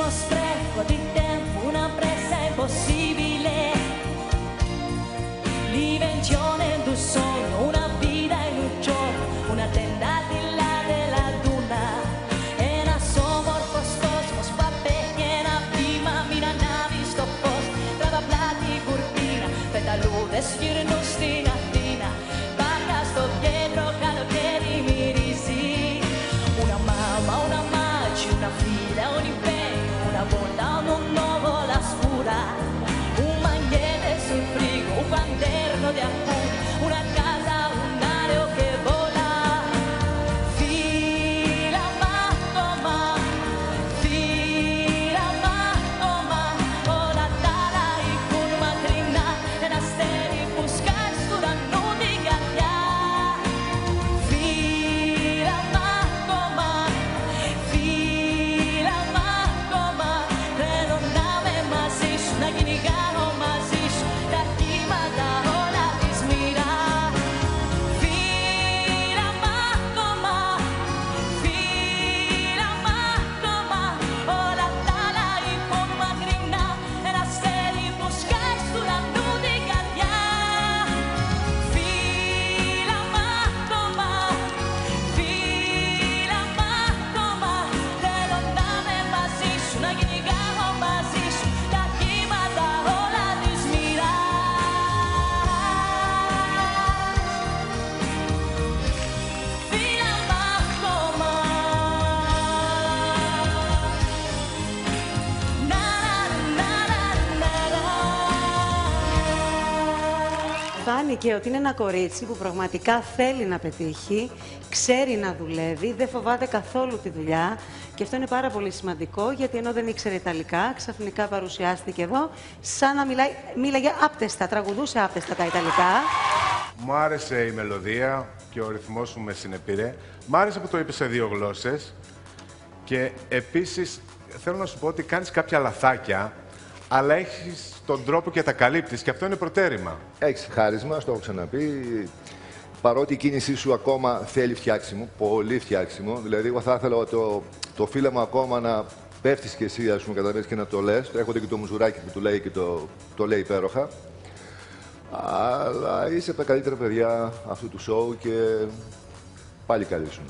spreco di tempo, una presa impossibile. L'invenzione d'un sogno, una vita in un giorno, una tenda al di là della duna. E una somorfos cosmos, papegna, prima, mina, navi, sto posto, trava plati, burtina, petalude, sfirno, stinatina, barca, sto dietro, cado che mi risi. Una mamma, una magia, una figlia, un impegno, una volta, un nuovo, la scura, un magnete sul frigo, un quaderno di appunti, una casa, un aereo che vola. Fila matoma, ora dala i kun matrina, e na steri puskaj studan nudi gadja. Fila matoma, pero name mazish, na ginigano mazish, da kima da hola izmira. Fila matoma, ora dala i kun matrina, e na steri puskaj studan nudi gadja. Fila matoma, pero name mazish, na ginigano mazish, da kima da hola izmira. Fila matoma, na na na na. Φάνηκε ότι είναι ένα κορίτσι που πραγματικά θέλει να πετύχει, ξέρει να δουλεύει, δεν φοβάται καθόλου τη δουλειά και αυτό είναι πάρα πολύ σημαντικό γιατί ενώ δεν ήξερε Ιταλικά, ξαφνικά παρουσιάστηκε εδώ σαν να μίλαγε άπτεστα, τραγουδούσε άπτεστα τα Ιταλικά. Μου άρεσε η μελωδία και ο ρυθμός μου με συνεπήρε. Μ' άρεσε που το είπες σε 2 γλώσσες και επίσης θέλω να σου πω ότι κάνεις κάποια λαθάκια, αλλά έχεις τον τρόπο και τα καλύπτεις και αυτό είναι προτέρημα. Έχεις χάρισμα, στο έχω ξαναπεί. Παρότι η κίνησή σου ακόμα θέλει φτιάξιμο, πολύ φτιάξιμο. Δηλαδή, εγώ θα ήθελα το φύλλα ακόμα να πέφτεις και εσύ, ας πούμε, κατά μέση και να το λες. Έχονται και το μουζουράκι που του λέει και το λέει υπέροχα. Αλλά είσαι από τα καλύτερα παιδιά αυτού του σοου και πάλι καλή σου.